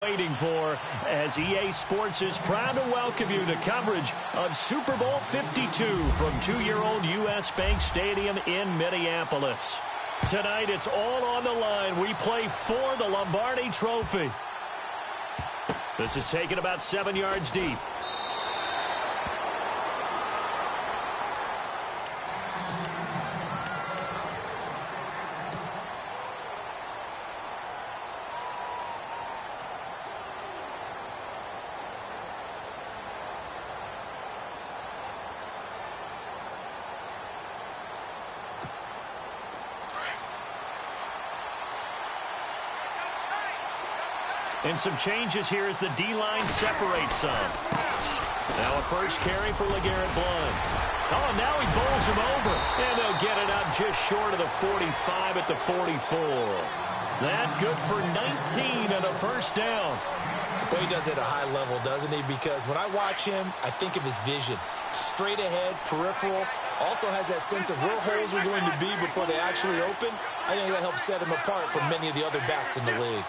Waiting for, as EA Sports is proud to welcome you to coverage of Super Bowl 52 from two-year-old U.S. Bank Stadium in Minneapolis. Tonight, it's all on the line. We play for the Lombardi Trophy. This is taken about 7 yards deep. And some changes here as the D-line separates some. Now a first carry for LeGarrette Blount. Oh, now he bowls him over. And they'll get it up just short of the 45 at the 44. That good for 19 and a first down. Well, he does it at a high level, doesn't he? Because when I watch him, I think of his vision. Straight ahead, peripheral. Also has that sense of where holes are going to be before they actually open. I think that helps set him apart from many of the other backs in the league.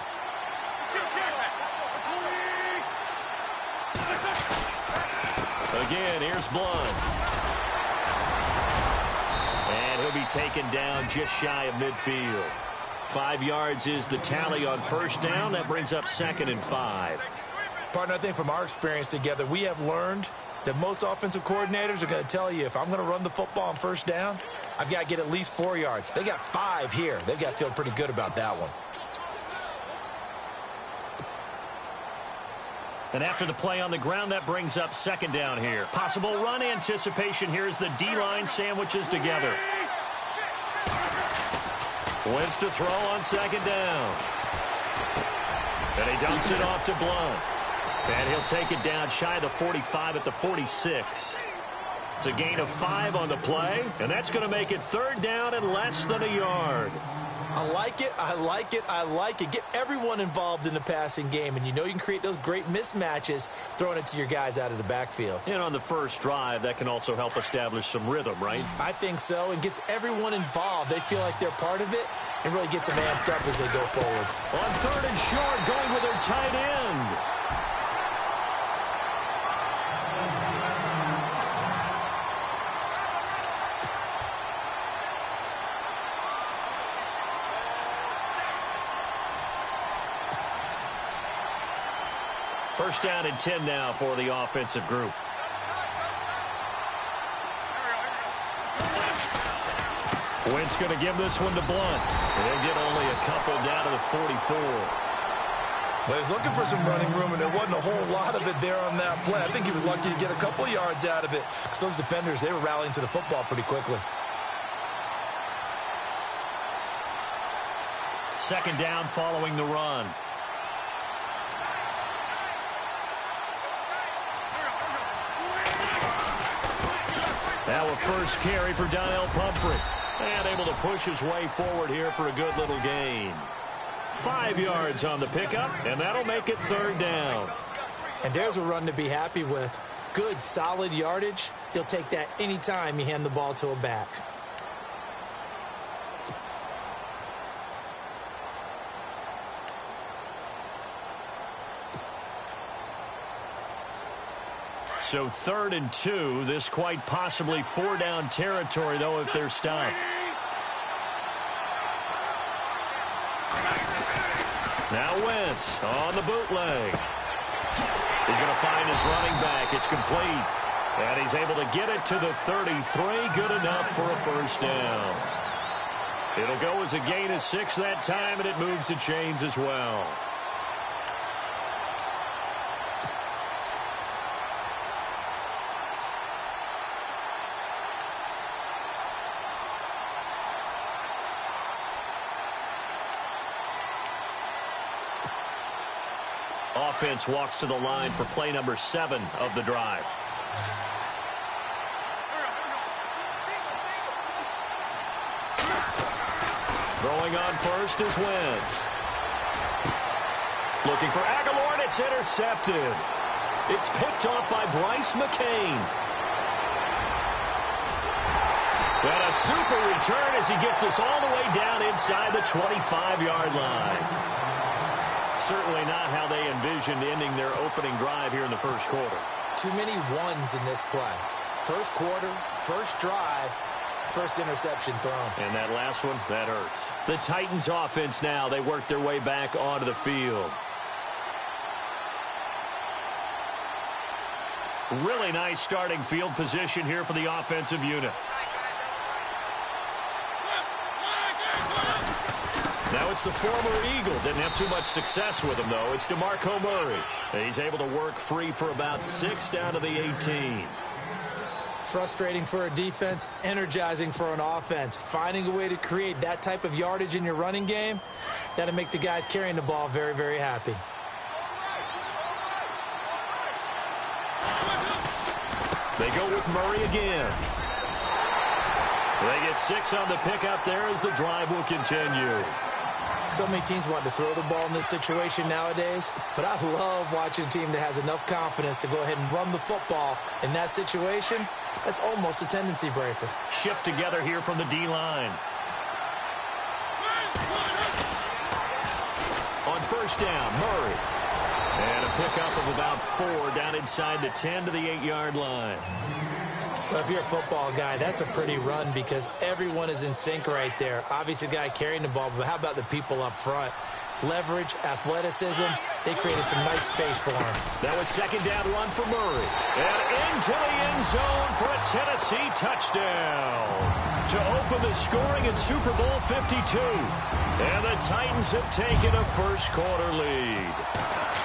Again, here's Blount. And he'll be taken down just shy of midfield. 5 yards is the tally on first down. That brings up 2nd and 5. Partner, I think from our experience together, we have learned that most offensive coordinators are going to tell you, if I'm going to run the football on first down, I've got to get at least 4 yards. They got 5 here. They've got to feel pretty good about that one. And after the play on the ground, that brings up 2nd down here. Possible run anticipation here as the D-line sandwiches together. Wentz to throw on 2nd down. And he dumps it off to Blount. And he'll take it down shy of the 45 at the 46. It's a gain of 5 on the play, and that's going to make it 3rd down and less than a yard. I like it, I like it, I like it. Get everyone involved in the passing game, and you know you can create those great mismatches throwing it to your guys out of the backfield. And on the first drive, that can also help establish some rhythm, right? I think so, and gets everyone involved. They feel like they're part of it, and really gets them amped up as they go forward. On 3rd and short, going with their tight end. First down and 10 now for the offensive group. Wentz going to give this one to Blount. They'll get only a couple down to the 44. Well, he's looking for some running room, and there wasn't a whole lot of it there on that play. I think he was lucky to get a couple yards out of it, because those defenders, they were rallying to the football pretty quickly. 2nd down following the run. Now a first carry for Donnell Pumphrey. And able to push his way forward here for a good little gain. 5 yards on the pickup, and that'll make it 3rd down. And there's a run to be happy with. Good, solid yardage. He'll take that anytime you hand the ball to a back. So 3rd and 2. This quite possibly 4-down territory, though, if they're stopped. Now Wentz on the bootleg. He's going to find his running back. It's complete. And he's able to get it to the 33. Good enough for a first down. It'll go as a gain of 6 that time, and it moves the chains as well. Offense walks to the line for play number 7 of the drive. Throwing on first is Wentz. Looking for Aguilar, and it's intercepted. It's picked off by Bryce McCain. And a super return as he gets us all the way down inside the 25-yard line. certainly not how they envisioned ending their opening drive here in the first quarter. Too many ones in this play. First quarter, first drive, first interception thrown. And that last one, that hurts. The Titans offense now, they work their way back onto the field. Really nice starting field position here for the offensive unit. Now it's the former Eagle. Didn't have too much success with him, though. It's DeMarco Murray. He's able to work free for about 6 down to the 18. Frustrating for a defense, energizing for an offense. Finding a way to create that type of yardage in your running game, that'll make the guys carrying the ball very, very happy. They go with Murray again. They get 6 on the pickup there as the drive will continue. So many teams want to throw the ball in this situation nowadays, but I love watching a team that has enough confidence to go ahead and run the football in that situation. That's almost a tendency breaker. Shift together here from the D-line. On first down, Murray. And a pickup of about 4 down inside the 10 to the 8-yard line. Well, if you're a football guy, that's a pretty run because everyone is in sync right there. Obviously, the guy carrying the ball, but how about the people up front? Leverage, athleticism, they created some nice space for him. That was second down run for Murray. And into the end zone for a Tennessee touchdown to open the scoring in Super Bowl 52. And the Titans have taken a first quarter lead.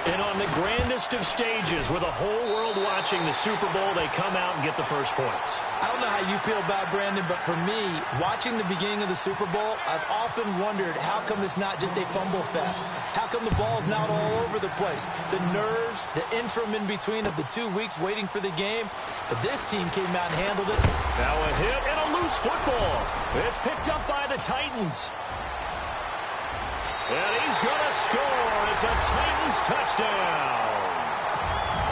And on the grandest of stages, with the whole world watching the Super Bowl, they come out and get the first points. I don't know how you feel about Brandon, but for me, watching the beginning of the Super Bowl, I've often wondered how come it's not just a fumble fest? How come the ball's not all over the place? The nerves, the interim in between of the 2 weeks waiting for the game. But this team came out and handled it. Now a hit and a loose football. It's picked up by the Titans. And he's going to score. It's a Titans touchdown.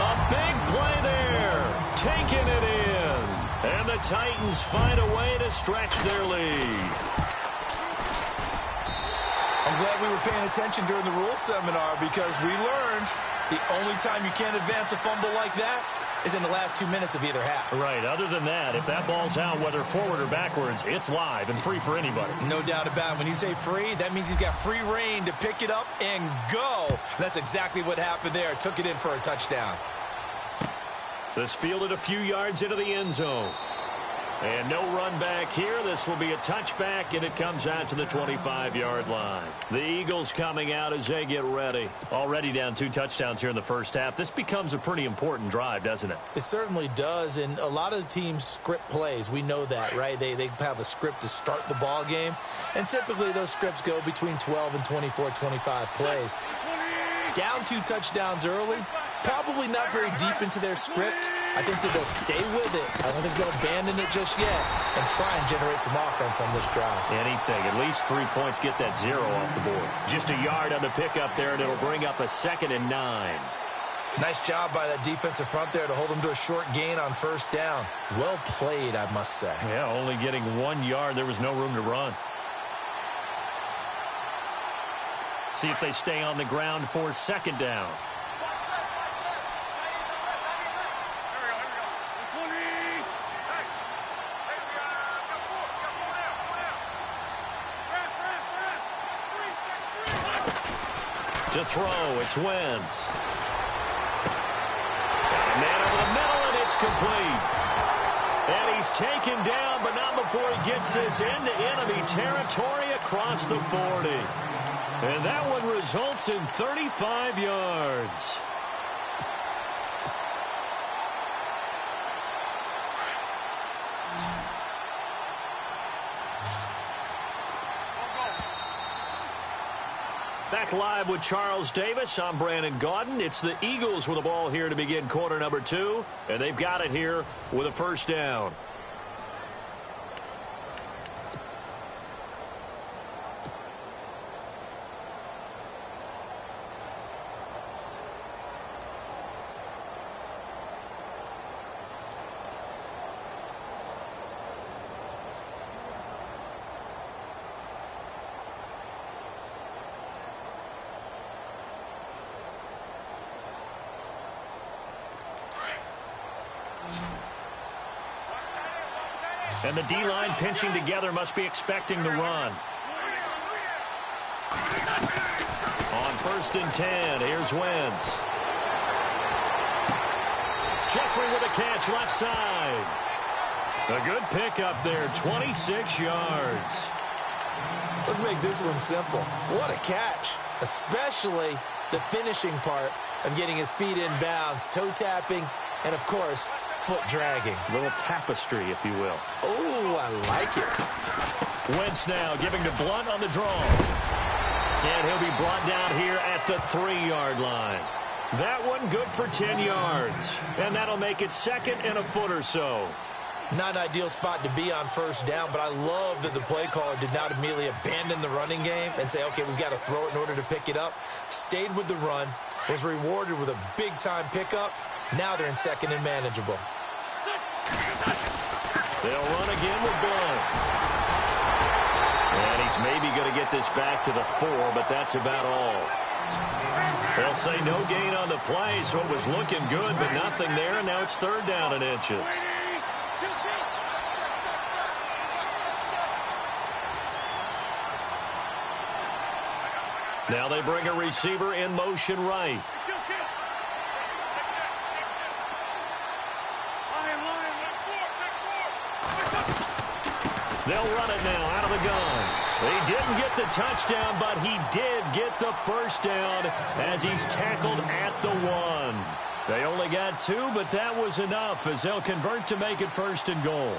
A big play there. Taking it in. And the Titans find a way to stretch their lead. I'm glad we were paying attention during the rules seminar because we learned the only time you can't advance a fumble like that is in the last 2 minutes of either half. Right. Other than that, if that ball's out, whether forward or backwards, it's live and free for anybody. No doubt about it. When you say free, that means he's got free reign to pick it up and go. And that's exactly what happened there. Took it in for a touchdown. This fielded a few yards into the end zone. And no run back here. This will be a touchback, and it comes out to the 25-yard line. The Eagles coming out as they get ready. Already down 2 touchdowns here in the first half. This becomes a pretty important drive, doesn't it? It certainly does, and a lot of the teams script plays. We know that, right? They have a script to start the ball game, and typically those scripts go between 12 and 24, 25 plays. Down 2 touchdowns early, probably not very deep into their script. I think that they'll stay with it. I don't think they'll abandon it just yet and try and generate some offense on this drive. Anything. At least 3 points, get that 0 off the board. Just a yard on the pickup there, and it'll bring up a 2nd and 9. Nice job by that defensive front there to hold them to a short gain on first down. Well played, I must say. Yeah, only getting 1 yard. There was no room to run. See if they stay on the ground for 2nd down. To throw, it's Wentz. Got a man over the middle, and it's complete. And he's taken down, but not before he gets this into enemy territory across the 40. And that one results in 35 yards. Back live with Charles Davis. I'm Brandon Gaudin. It's the Eagles with the ball here to begin quarter number 2. And they've got it here with a first down. And the D-line pinching together must be expecting the run. On 1st and 10, here's Wentz. Jeffrey with a catch left side. A good pickup there, 26 yards. Let's make this one simple. What a catch, especially the finishing part of getting his feet in bounds, toe tapping, and, of course, foot dragging. A little tapestry, if you will. Oh, I like it. Wentz now giving to Blunt on the draw. And he'll be brought down here at the 3-yard line. That one good for 10 yards. And that'll make it 2nd and a foot or so. Not an ideal spot to be on 1st down, but I love that the play caller did not immediately abandon the running game and say, okay, we've got to throw it in order to pick it up. Stayed with the run, was rewarded with a big-time pickup. Now they're in 2nd and manageable. They'll run again with Blunt. And he's maybe going to get this back to the 4, but that's about all. They'll say no gain on the play, so it was looking good, but nothing there, and now it's 3rd down and inches. Now they bring a receiver in motion right. They'll run it now out of the gun. He didn't get the touchdown, but he did get the 1st down as he's tackled at the 1. They only got 2, but that was enough as they'll convert to make it 1st and goal.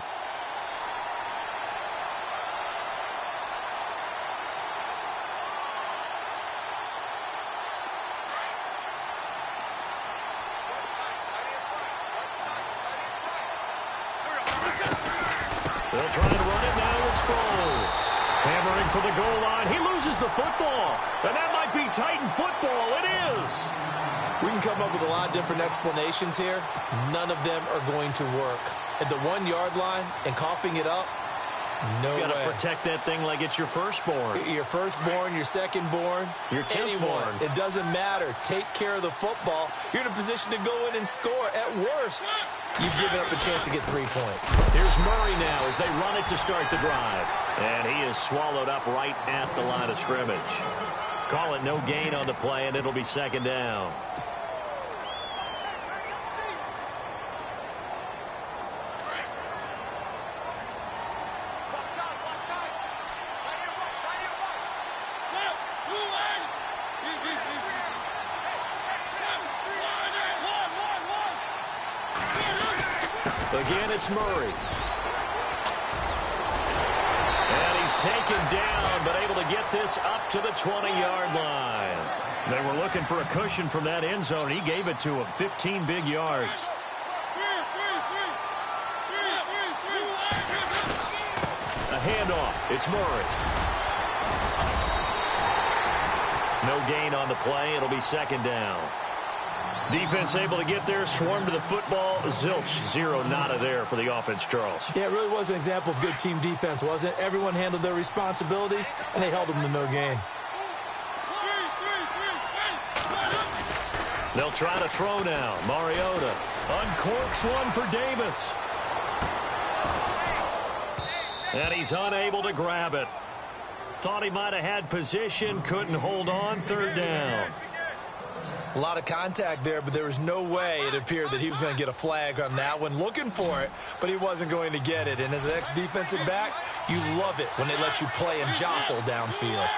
They'll try and run it now with Sproles. Hammering for the goal line. He loses the football. And that might be Titan football. It is. We can come up with a lot of different explanations here. None of them are going to work. At the 1-yard line and coughing it up, no way. You got to protect that thing like it's your firstborn. Your firstborn, your secondborn, your 10th born. It doesn't matter. Take care of the football. You're in a position to go in and score. At worst, you've given up a chance to get 3 points. Here's Murray now as they run it to start the drive. And he is swallowed up right at the line of scrimmage. Call it no gain on the play, and it'll be 2nd down. Again, it's Murray. And he's taken down, but able to get this up to the 20-yard line. They were looking for a cushion from that end zone. He gave it to him. 15 big yards. A handoff. It's Murray. No gain on the play. It'll be 2nd down. Defense able to get there, swarm to the football. Zilch, 0 nada there for the offense, Charles. Yeah, it really was an example of good team defense, wasn't it? Everyone handled their responsibilities, and they held them to no gain. They'll try to throw now. Mariota uncorks one for Davis. And he's unable to grab it. Thought he might have had position, couldn't hold on. 3rd down. A lot of contact there, but there was no way it appeared that he was going to get a flag on that one. Looking for it, but he wasn't going to get it. And as an ex-defensive back, you love it when they let you play and jostle downfield.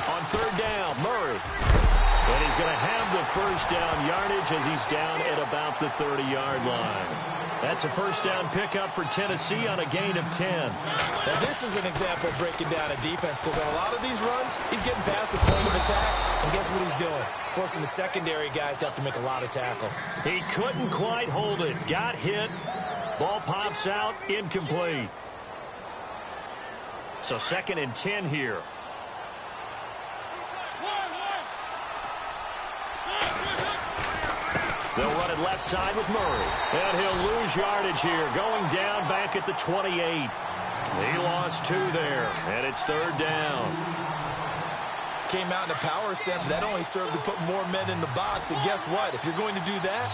On 3rd down, Murray. And he's going to have the 1st down yardage as he's down at about the 30-yard line. That's a 1st down pickup for Tennessee on a gain of 10. Now, this is an example of breaking down a defense because on a lot of these runs, he's getting past the point of attack, and guess what he's doing? Forcing the secondary guys to have to make a lot of tackles. He couldn't quite hold it. Got hit. Ball pops out. Incomplete. So 2nd and 10 here. They'll run it left side with Murray. And he'll lose yardage here. Going down back at the 28. He lost 2 there. And it's 3rd down. Came out in a power set, but that only served to put more men in the box. And guess what? If you're going to do that,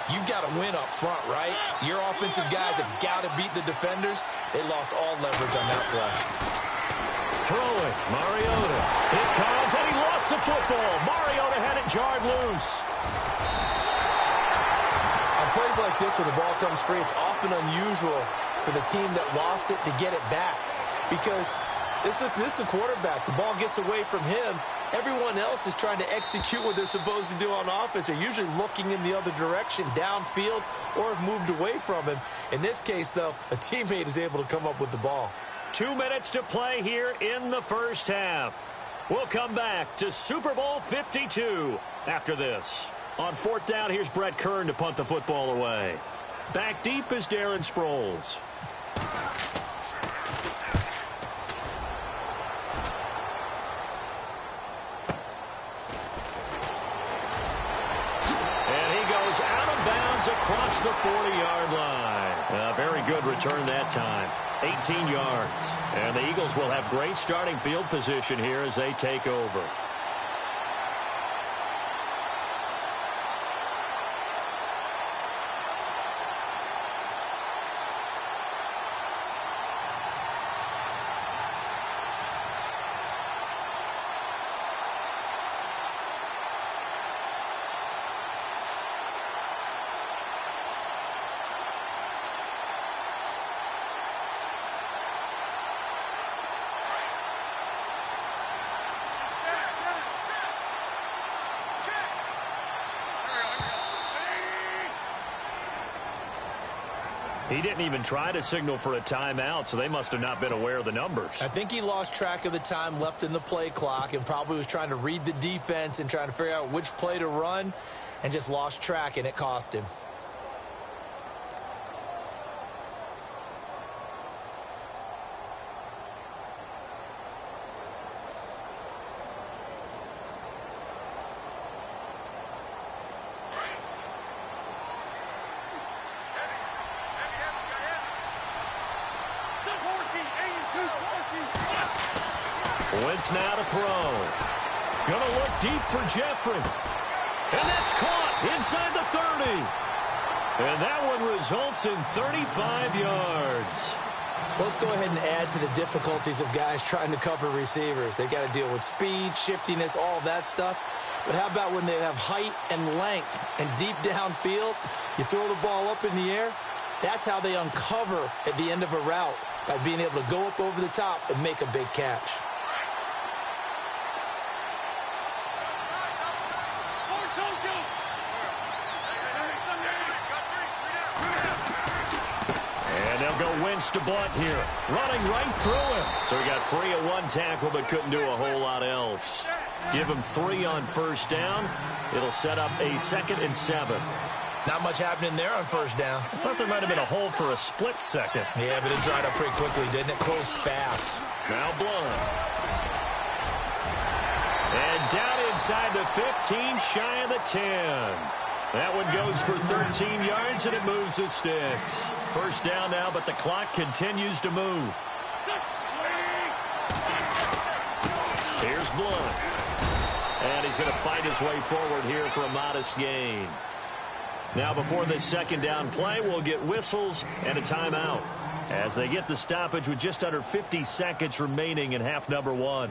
You've got to win up front, right? Your offensive guys have got to beat the defenders. They lost all leverage on that play. Throwing, Mariota. It comes, and he lost the football. Mariota had it jarred loose. On plays like this where the ball comes free, it's often unusual for the team that lost it to get it back. Because this is the quarterback. The ball gets away from him. Everyone else is trying to execute what they're supposed to do on offense. They're usually looking in the other direction, downfield, or have moved away from him. In this case, though, a teammate is able to come up with the ball. 2 minutes to play here in the first half. We'll come back to Super Bowl 52 after this. On fourth down, here's Brett Kern to punt the football away. Back deep is Darren Sproles. Out of bounds across the 40-yard line. A very good return that time. 18 yards. And the Eagles will have great starting field position here as they take over. He didn't even try to signal for a timeout, so they must have not been aware of the numbers. I think he lost track of the time left in the play clock and probably was trying to read the defense and trying to figure out which play to run and just lost track, and it cost him. Wentz now to throw. Gonna look deep for Jeffrey. And that's caught inside the 30. And that one results in 35 yards. So let's go ahead and add to the difficulties of guys trying to cover receivers. They got to deal with speed, shiftiness, all of that stuff. But how about when they have height and length and deep downfield? You throw the ball up in the air. That's how they uncover at the end of a route, by being able to go up over the top and make a big catch. Wentz to Blunt here, running right through him. So he got free of one tackle but couldn't do a whole lot else. Give him 3 on first down. It'll set up a 2nd and 7. Not much happening there on first down. I thought there might have been a hole for a split second. Yeah, but it dried up pretty quickly, didn't it? Closed fast. Now Blunt. And down inside the 15, shy of the 10. That one goes for 13 yards, and it moves the sticks. First down now, but the clock continues to move. Here's Blunt. And he's going to fight his way forward here for a modest gain. Now, before this second down play, we'll get whistles and a timeout as they get the stoppage with just under 50 seconds remaining in half number 1.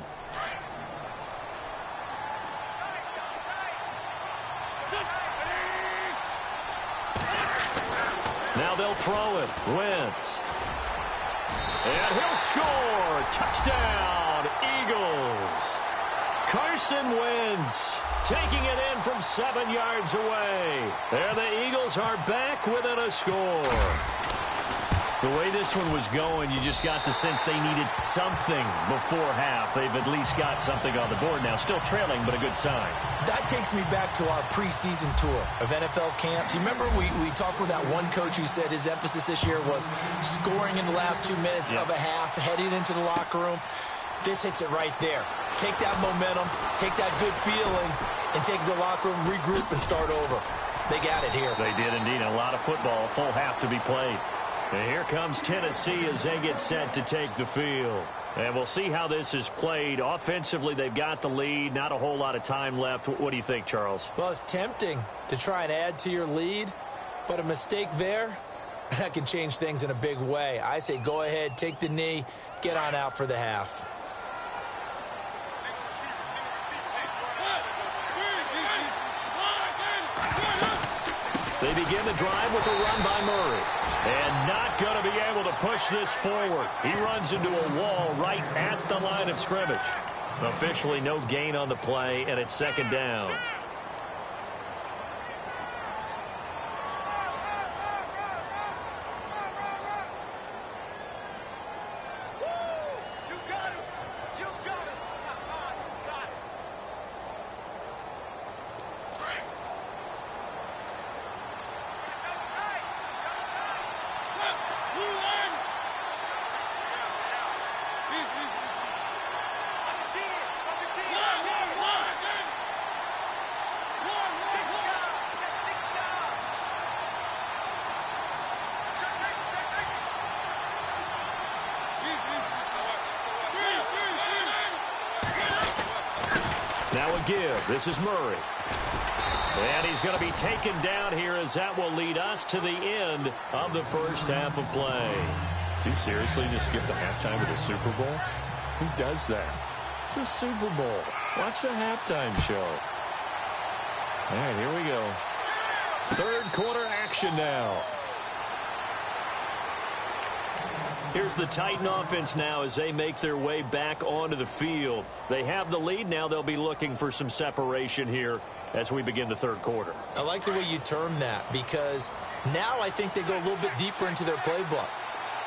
Now they'll throw it. Wentz. And he'll score. Touchdown, Eagles. Carson Wentz taking it in from 7 yards away. And the Eagles are back within a score. The way this one was going, you just got the sense they needed something before half. They've at least got something on the board now. Still trailing, but a good sign. That takes me back to our preseason tour of NFL camps. You remember we talked with that one coach who said his emphasis this year was scoring in the last 2 minutes of a half, heading into the locker room. This hits it right there. Take that momentum, take that good feeling, and take the locker room, regroup, and start over. They got it here. They did indeed. A lot of football, a full half to be played. And here comes Tennessee as they get set to take the field. And we'll see how this is played. Offensively, they've got the lead. Not a whole lot of time left. What do you think, Charles? Well, it's tempting to try and add to your lead. But a mistake there, that can change things in a big way. I say go ahead, take the knee, get on out for the half. They begin the drive with a run by Murray. And not going to be able to push this forward. He runs into a wall right at the line of scrimmage. Officially no gain on the play, and it's second down. Now a give. This is Murray. And he's going to be taken down here as that will lead us to the end of the first half of play. Do you seriously just skip the halftime of the Super Bowl? Who does that? It's a Super Bowl. Watch the halftime show. All right, here we go. Third quarter action now. Here's the Titan offense now as they make their way back onto the field. They have the lead. Now they'll be looking for some separation here as we begin the third quarter. I like the way you term that because now I think they go a little bit deeper into their playbook.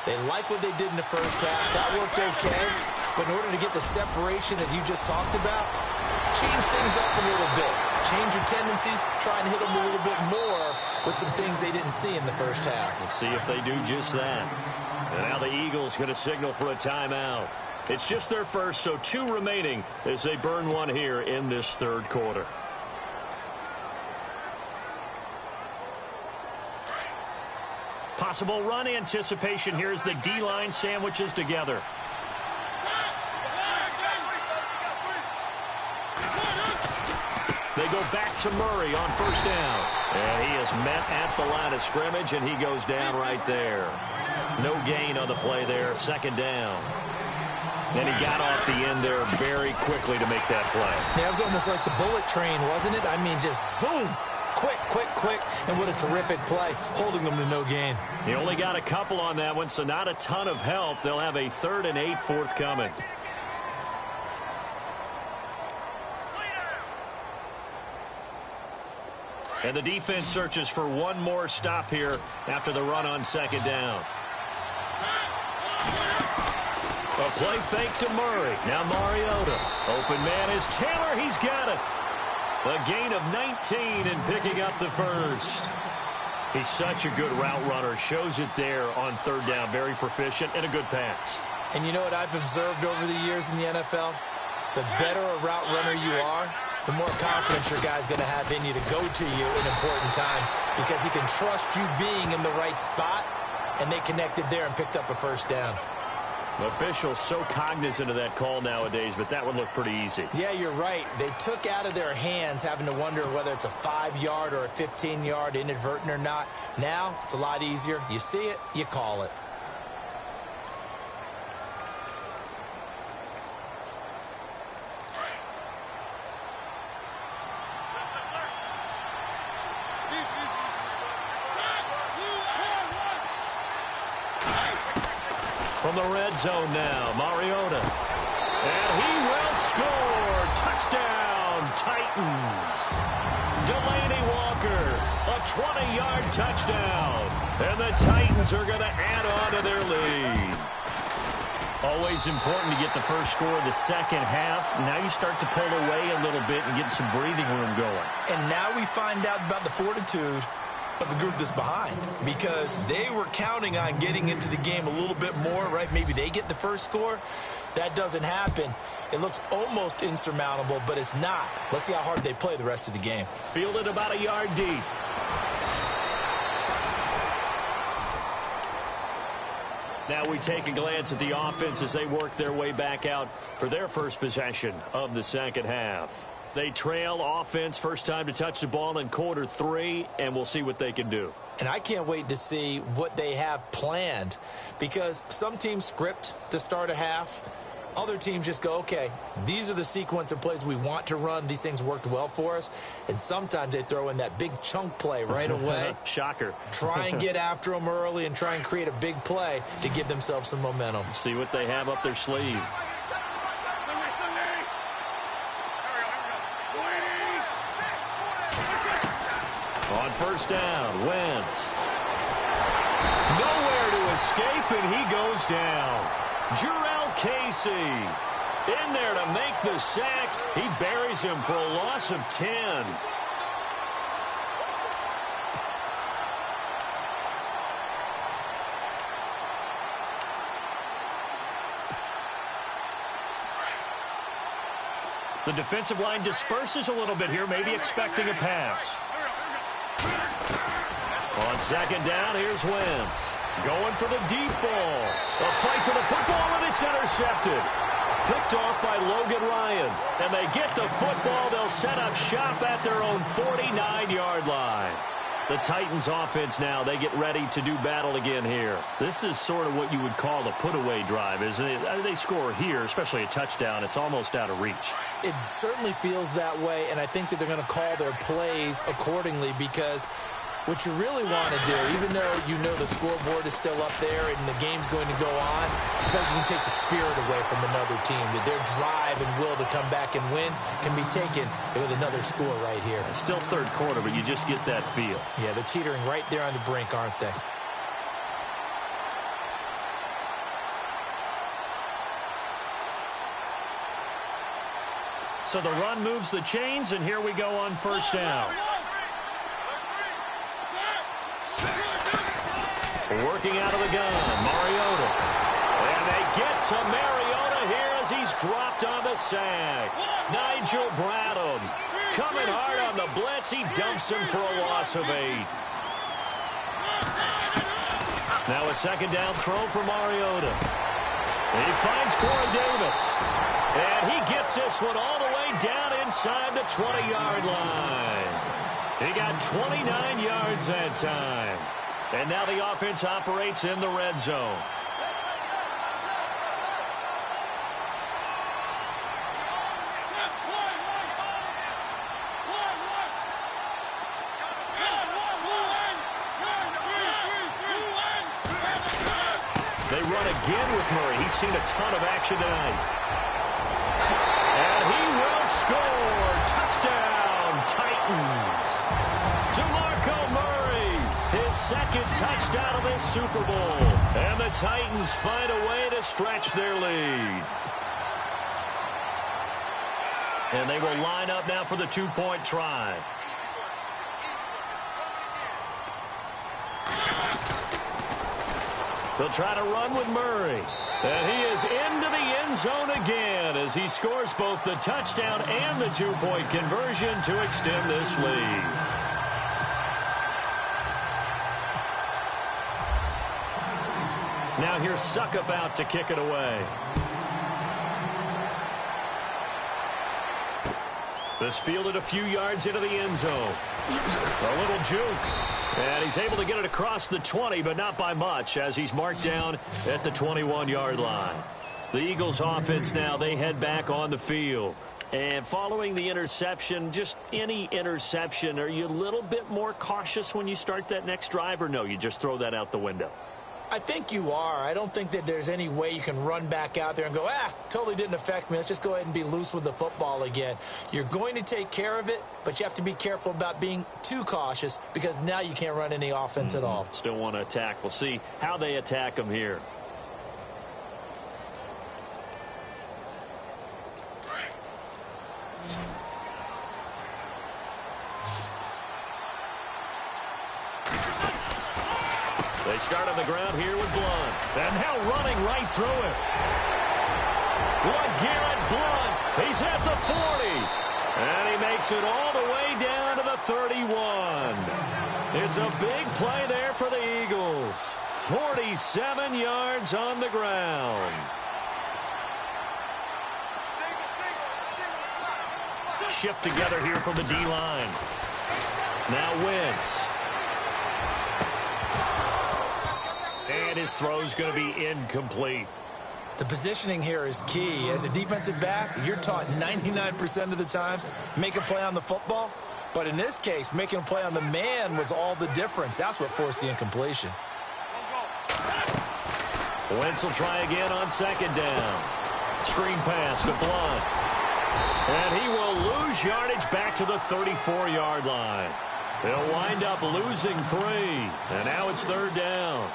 They like what they did in the first half. That worked okay. But in order to get the separation that you just talked about, change things up a little bit. Change your tendencies. Try and hit them a little bit more with some things they didn't see in the first half. We'll see if they do just that. And now the Eagles going to signal for a timeout. It's just their first, so 2 remaining as they burn one here in this third quarter. Possible run anticipation here as the D-line sandwiches together. They go back to Murray on first down. And he is met at the line of scrimmage, and he goes down right there. No gain on the play there, second down. And he got off the end there very quickly to make that play. Yeah, it was almost like the bullet train, wasn't it? I mean, just zoom. Quick, quick, quick. And what a terrific play, holding them to no gain. He only got a couple on that one, so not a ton of help. They'll have a 3rd and 8 forthcoming. And the defense searches for one more stop here after the run on second down. A play fake to Murray. Now Mariota. Open man is Taylor. He's got it. A gain of 19 and picking up the first. He's such a good route runner. Shows it there on third down. Very proficient and a good pass. And you know what I've observed over the years in the NFL? The better a route runner you are, the more confidence your guy's going to have in you to go to you in important times because he can trust you being in the right spot, and they connected there and picked up a first down. Officials so cognizant of that call nowadays, but that would look pretty easy. Yeah, you're right. They took out of their hands having to wonder whether it's a 5-yard or a 15-yard inadvertent or not. Now, it's a lot easier. You see it, you call it. From the red zone now, Mariota. And he will score. Touchdown, Titans. Delaney Walker, a 20-yard touchdown. And the Titans are going to add on to their lead. Always important to get the first score of the second half. Now you start to pull away a little bit and get some breathing room going. And now we find out about the fortitude of the group that's behind, because they were counting on getting into the game a little bit more, right? Maybe they get the first score. That doesn't happen. It looks almost insurmountable, but it's not. Let's see how hard they play the rest of the game. Fielded about a yard deep. Now we take a glance at the offense as they work their way back out for their first possession of the second half. They trail offense first time to touch the ball in quarter 3, and we'll see what they can do. And I can't wait to see what they have planned, because some teams script to start a half. Other teams just go, okay, these are the sequence of plays we want to run. These things worked well for us. And sometimes they throw in that big chunk play right away. Shocker. Try and get after them early and try and create a big play to give themselves some momentum. See what they have up their sleeve. On first down, Wentz. Nowhere to escape, and he goes down. Jurrell Casey in there to make the sack. He buries him for a loss of 10. The defensive line disperses a little bit here, maybe expecting a pass. On second down, here's Wentz. Going for the deep ball. A fight for the football, and it's intercepted. Picked off by Logan Ryan. And they get the football. They'll set up shop at their own 49-yard line. The Titans offense now, they get ready to do battle again here. This is sort of what you would call a put-away drive, isn't it? They score here, especially a touchdown. It's almost out of reach. It certainly feels that way, and I think that they're going to call their plays accordingly, because what you really want to do, even though you know the scoreboard is still up there and the game's going to go on, I feel like you can take the spirit away from another team, that their drive and will to come back and win can be taken with another score right here. It's still third quarter, but you just get that feel. Yeah, they're teetering right there on the brink, aren't they? So the run moves the chains, and here we go on first down. Working out of the gun, Mariota. And they get to Mariota here as he's dropped on the sack. Nigel Bradham coming hard on the blitz. He dumps him for a loss of 8. Now a second down throw for Mariota. He finds Corey Davis. And he gets this one all the way down inside the 20-yard line. He got 29 yards that time. And now the offense operates in the red zone. They run again with Murray. He's seen a ton of action tonight. And he will score. Touchdown, Titans. DeMarco Murray, his second touchdown of this Super Bowl. And the Titans find a way to stretch their lead. And they will line up now for the two-point try. They'll try to run with Murray. And he is into the end zone again as he scores both the touchdown and the two-point conversion to extend this lead. Now here's Suckup out to kick it away. This fielded a few yards into the end zone. A little juke. And he's able to get it across the 20, but not by much, as he's marked down at the 21-yard line. The Eagles offense now, they head back on the field. And following the interception, just any interception, are you a little bit more cautious when you start that next drive, or no, you just throw that out the window? I think you are. I don't think that there's any way you can run back out there and go, totally didn't affect me. Let's just go ahead and be loose with the football again. You're going to take care of it, but you have to be careful about being too cautious, because now you can't run any offense at all. Still want to attack. We'll see how they attack them here. They start on the ground here with Blunt. And now running right through it. LeGarrette Blunt. He's at the 40. And he makes it all the way down to the 31. It's a big play there for the Eagles. 47 yards on the ground. shift together here from the D-line. Now Wentz. And his throw's going to be incomplete. The positioning here is key. As a defensive back, you're taught 99% of the time, make a play on the football. But in this case, making a play on the man was all the difference. That's what forced the incompletion. Wentz will try again on second down. Screen pass to Blunt. And he will lose yardage back to the 34-yard line. They'll wind up losing 3. And now it's third down.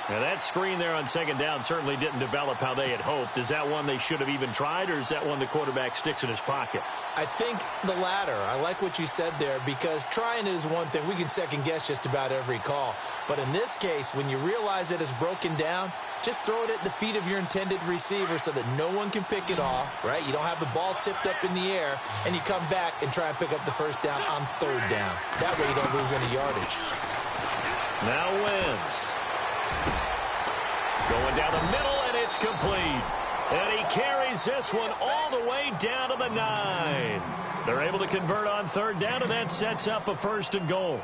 Now, that screen there on second down certainly didn't develop how they had hoped. Is that one they should have even tried, or is that one the quarterback sticks in his pocket? I think the latter. I like what you said there, because trying it is one thing. We can second-guess just about every call. But in this case, when you realize it is broken down, just throw it at the feet of your intended receiver so that no one can pick it off, right? You don't have the ball tipped up in the air, and you come back and try and pick up the first down on third down. That way you don't lose any yardage. Now Wentz. Going down the middle, and it's complete. And he carries this one all the way down to the 9. They're able to convert on third down, and that sets up a first and goal.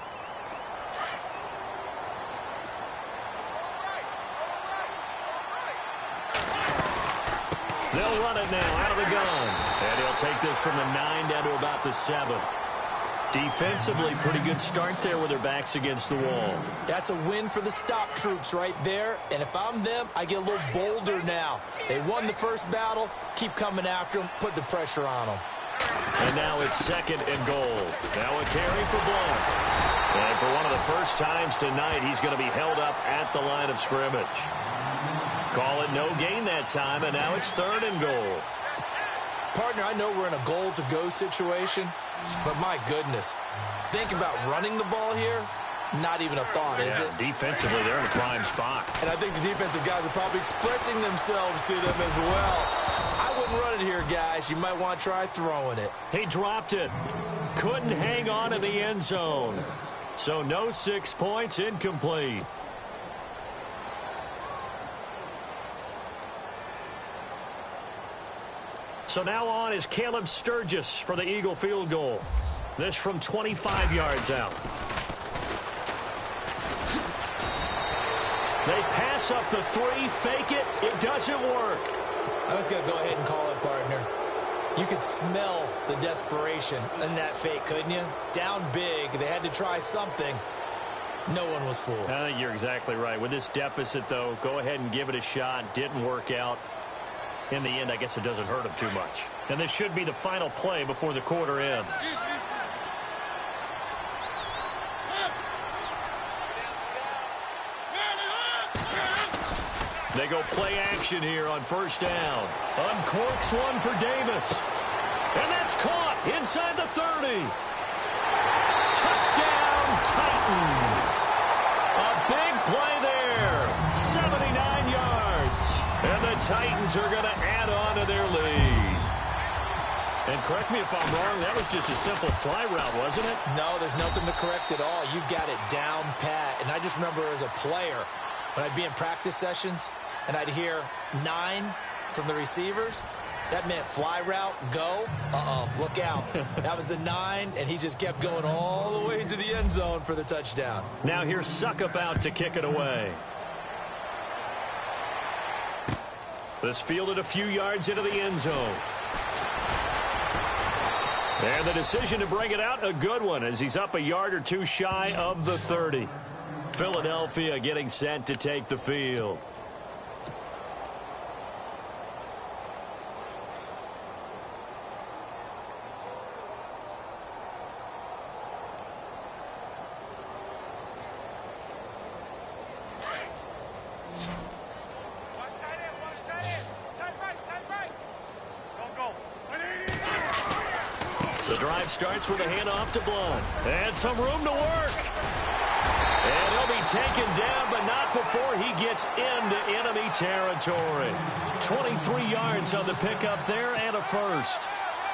They'll run it now out of the gun. And he'll take this from the 9 down to about the 7. Defensively, pretty good start there with their backs against the wall. That's a win for the stop troops right there. And if I'm them, I get a little bolder now. They won the first battle. Keep coming after them. Put the pressure on them. And now it's second and goal. Now a carry for Blunt. And for one of the first times tonight, he's going to be held up at the line of scrimmage. Call it no gain that time, and now it's third and goal. Partner, I know we're in a goal-to-go situation, but my goodness, think about running the ball here. Not even a thought, is it? Defensively, they're in a prime spot. And I think the defensive guys are probably expressing themselves to them as well. I wouldn't run it here, guys. You might want to try throwing it. He dropped it. Couldn't hang on in the end zone. So no 6 points, incomplete. So now on is Caleb Sturgis for the Eagle field goal. This from 25 yards out. They pass up the 3, fake it. It doesn't work. I was going to go ahead and call it, partner. You could smell the desperation in that fake, couldn't you? Down big. They had to try something. No one was fooled. I think you're exactly right. With this deficit, though, go ahead and give it a shot. Didn't work out. In the end, I guess it doesn't hurt him too much. And this should be the final play before the quarter ends. They go play action here on first down. Uncorks one for Davis. And that's caught inside the 30. Touchdown, Titans. A big play there. 79 yards. And the Titans are going to add on to their lead. And correct me if I'm wrong, that was just a simple fly route, wasn't it? No, there's nothing to correct at all. You've got it down pat. And I just remember as a player, when I'd be in practice sessions, and I'd hear 9 from the receivers, that meant fly route, go. Uh-oh, look out. That was the 9, and he just kept going all the way into the end zone for the touchdown. Now here's Suckup out to kick it away. This fielded a few yards into the end zone. And the decision to bring it out, a good one, as he's up a yard or 2 shy of the 30. Philadelphia getting set to take the field. The drive starts with a handoff to Blunt. And some room to work. And he'll be taken down, but not before he gets into enemy territory. 23 yards on the pickup there and a first.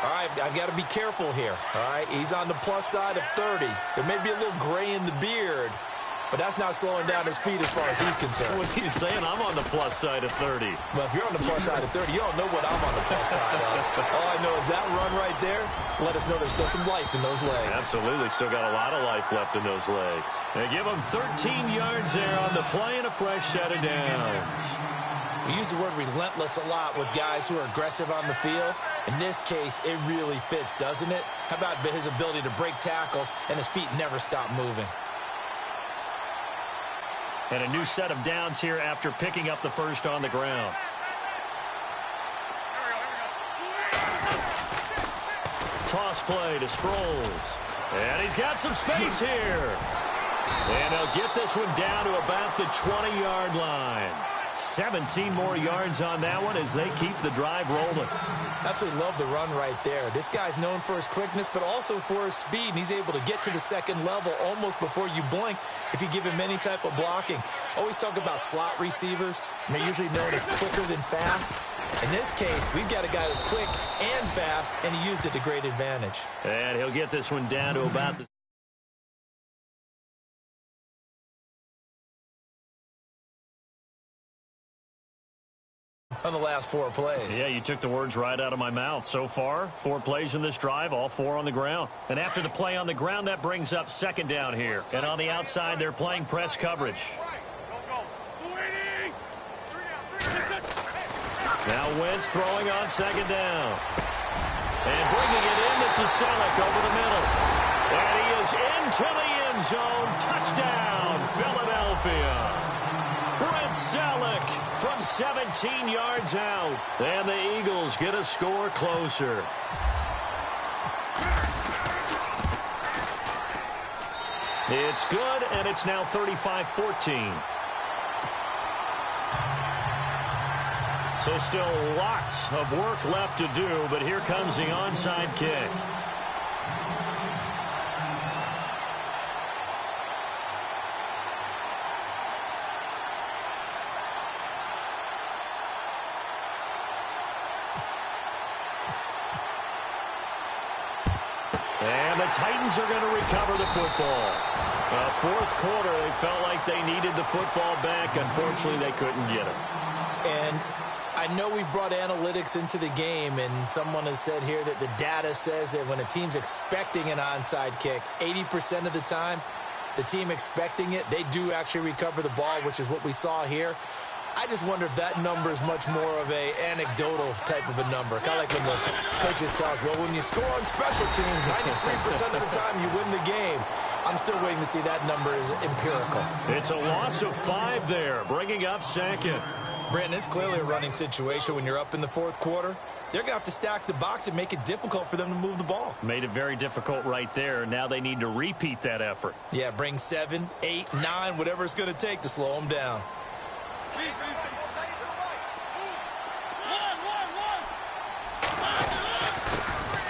All right, I've got to be careful here. All right, he's on the plus side of 30. There may be a little gray in the beard, but that's not slowing down his speed as far as he's concerned. What he's saying, I'm on the plus side of 30. Well, if you're on the plus side of 30, you don't know what I'm on the plus side of. All I know is that run right there let us know there's still some life in those legs. Absolutely, still got a lot of life left in those legs. They give him 13 yards there on the play and a fresh set of downs. We use the word relentless a lot with guys who are aggressive on the field. In this case, it really fits, doesn't it? How about his ability to break tackles and his feet never stop moving? And a new set of downs here after picking up the first on the ground. Toss play to Sproles. And he's got some space here. And he'll get this one down to about the 20-yard line. 17 more yards on that one as they keep the drive rolling. Absolutely love the run right there. This guy's known for his quickness, but also for his speed. And he's able to get to the second level almost before you blink if you give him any type of blocking. Always talk about slot receivers, and they're usually known as quicker than fast. In this case, we've got a guy who's quick and fast, and he used it to great advantage. And he'll get this one down to about the on the last 4 plays. Yeah, you took the words right out of my mouth. So far, 4 plays in this drive, all 4 on the ground. And after the play on the ground, that brings up second down here. And on the outside, they're playing press coverage. Now Wentz throwing on second down. And bringing it in, this is Selleck over the middle. And he is into the end zone. Touchdown, Philadelphia. Brent Selleck from 17 yards out. And the Eagles get a score closer. It's good, and it's now 35-14. So still lots of work left to do, but here comes the onside kick. And the Titans are going to recover the football. Fourth quarter, they felt like they needed the football back. Unfortunately, they couldn't get it. And I know we brought analytics into the game, and someone has said here that the data says that when a team's expecting an onside kick, 80% of the time, the team expecting it, they do actually recover the ball, which is what we saw here. I just wonder if that number is much more of a anecdotal type of a number. Kind of like when the coaches tell us, well, when you score on special teams, 93% of the time you win the game. I'm still waiting to see that number is empirical. It's a loss of 5 there, bringing up second. Brandon, it's clearly a running situation when you're up in the fourth quarter. They're going to have to stack the box and make it difficult for them to move the ball. Made it very difficult right there. Now they need to repeat that effort. Yeah, bring 7, 8, 9, whatever it's going to take to slow them down.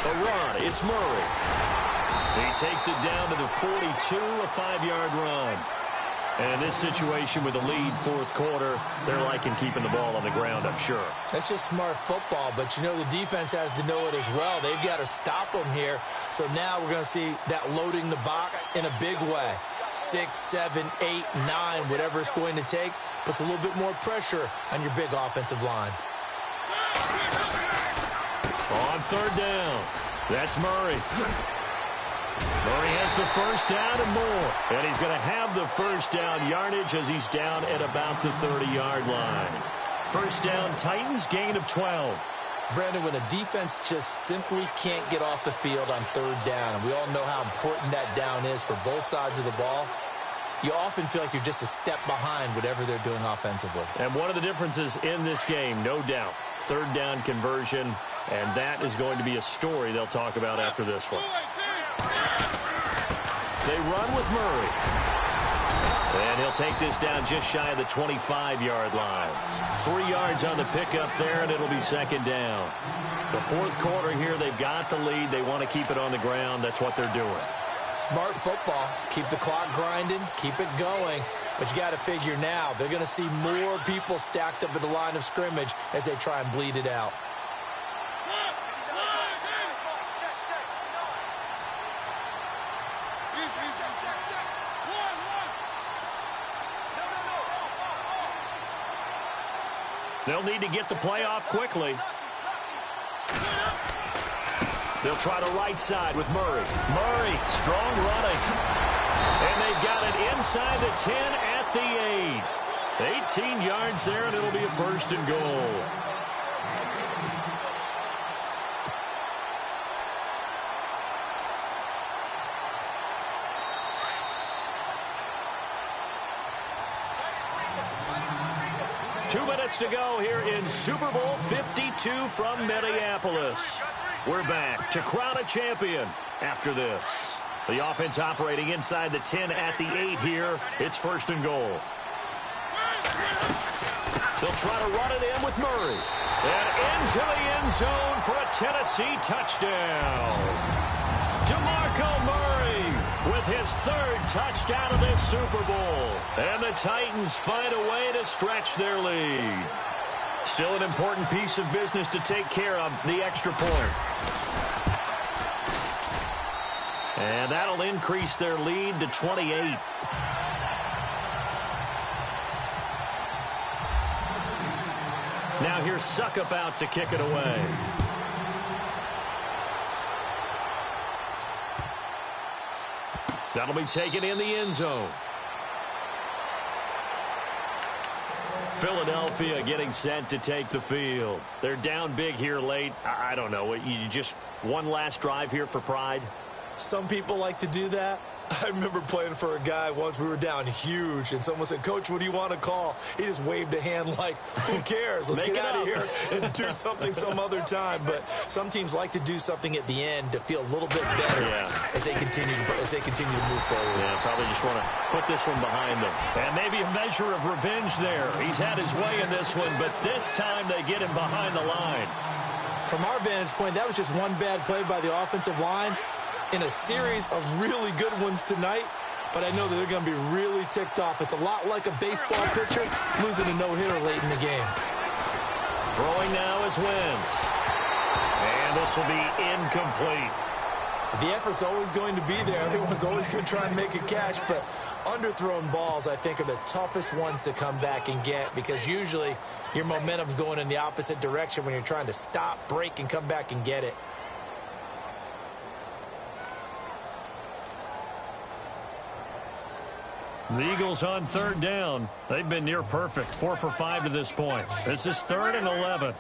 A run, it's Murray. He takes it down to the 42, a 5-yard run. And in this situation with the lead fourth quarter, they're liking keeping the ball on the ground, I'm sure. That's just smart football, but you know the defense has to know it as well. They've got to stop them here. So now we're going to see that loading the box in a big way. 6, 7, 8, 9, whatever it's going to take, puts a little bit more pressure on your big offensive line. On third down, that's Murray. Murray has the first down and more. And he's going to have the first down yardage as he's down at about the 30-yard line. First down, Titans, gain of 12. Brandon, when a defense just simply can't get off the field on third down, and we all know how important that down is for both sides of the ball, you often feel like you're just a step behind whatever they're doing offensively. And one of the differences in this game, no doubt, third down conversion, and that is going to be a story they'll talk about after this one. They run with Murray. And he'll take this down just shy of the 25-yard line. 3 yards on the pickup there, and it'll be second down. The fourth quarter here, they've got the lead. They want to keep it on the ground. That's what they're doing. Smart football. Keep the clock grinding. Keep it going. But you got to figure now, they're going to see more people stacked up at the line of scrimmage as they try and bleed it out. They'll need to get the play off quickly. They'll try the right side with Murray. Murray, strong running. And they've got it inside the 10 at the 8. 18 yards there, and it'll be a first and goal. Two minutes to go here in Super Bowl 52 from Minneapolis. We're back to crown a champion after this. The offense operating inside the 10 at the 8 here. It's first and goal. They'll try to run it in with Murray. And into the end zone for a Tennessee touchdown. DeMarco Murray with his third touchdown of this Super Bowl. And the Titans find a way to stretch their lead. Still an important piece of business to take care of, the extra point. And that'll increase their lead to 28. Now here's Suckup out to kick it away. That'll be taken in the end zone. Philadelphia getting set to take the field. They're down big here late. I don't know. You just one last drive here for pride? Some people like to do that. I remember playing for a guy once. We were down huge, and someone said, "Coach, what do you want to call?" He just waved a hand like, "Who cares? Let's get out of here and do something some other time." But some teams like to do something at the end to feel a little bit better as they continue to move forward. Yeah, probably just want to put this one behind them. And maybe a measure of revenge there. He's had his way in this one, but this time they get him behind the line. From our vantage point, that was just one bad play by the offensive line in a series of really good ones tonight, but I know that they're going to be really ticked off. It's a lot like a baseball pitcher losing a no-hitter late in the game. Throwing now is Wentz. And this will be incomplete. The effort's always going to be there. Everyone's always going to try and make a catch, but underthrown balls, I think, are the toughest ones to come back and get because usually your momentum's going in the opposite direction when you're trying to stop, break, and come back and get it. The Eagles on third down. They've been near perfect. 4 for 5 to this point. This is 3rd and 11.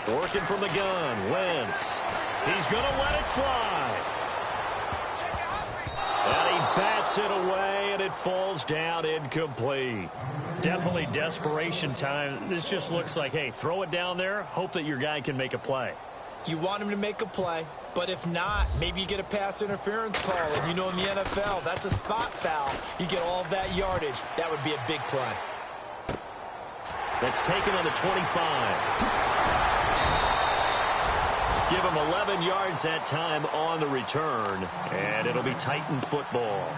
Working from the gun. Wentz. He's going to let it fly. And he bats it away, and it falls down incomplete. Definitely desperation time. This just looks like, hey, throw it down there. Hope that your guy can make a play. You want him to make a play, but if not, maybe you get a pass interference call. And you know in the NFL, that's a spot foul. You get all of that yardage. That would be a big play. That's taken on the 25. Give him 11 yards that time on the return. And it'll be Titan football.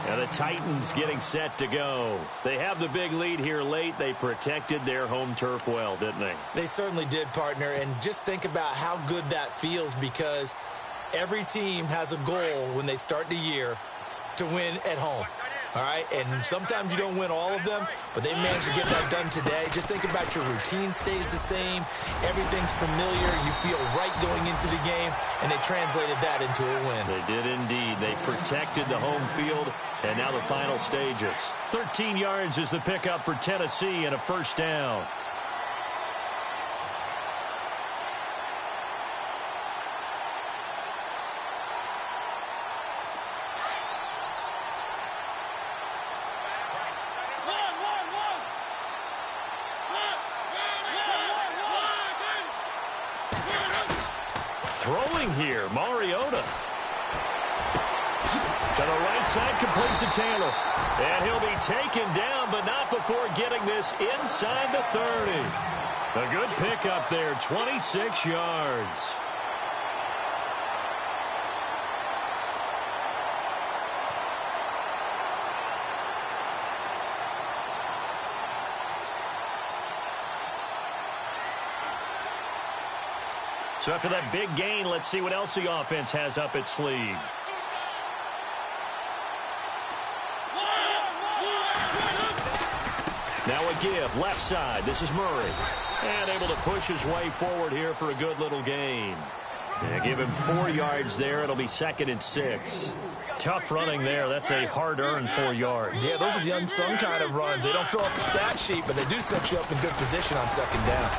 And the Titans getting set to go. They have the big lead here late. They protected their home turf well, didn't they? They certainly did, partner. And just think about how good that feels because every team has a goal when they start the year to win at home. All right, and sometimes you don't win all of them, but they managed to get that done today. Just think about your routine stays the same. Everything's familiar. You feel right going into the game, and they translated that into a win. They did indeed. They protected the home field, and now the final stages. 13 yards is the pickup for Tennessee and a first down. Throwing here, Mariota. To the right side, complete to Taylor. And he'll be taken down, but not before getting this inside the 30. A good pickup there, 26 yards. So after that big gain, let's see what else the offense has up its sleeve. give. Left side. This is Murray. And able to push his way forward here for a good little gain. Yeah, give him 4 yards there. It'll be 2nd and 6. Tough running there. That's a hard-earned 4 yards. Yeah, those are the unsung kind of runs. They don't fill up the stat sheet, but they do set you up in good position on 2nd down.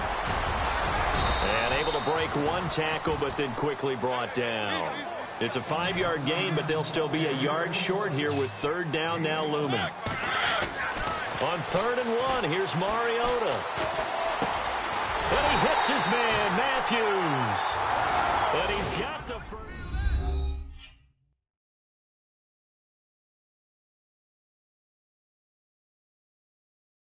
And able to break 1 tackle, but then quickly brought down. It's a 5-yard gain, but they'll still be a yard short here with 3rd down now looming. On 3rd and 1, here's Mariota. And he hits his man, Matthews. And he's got the first.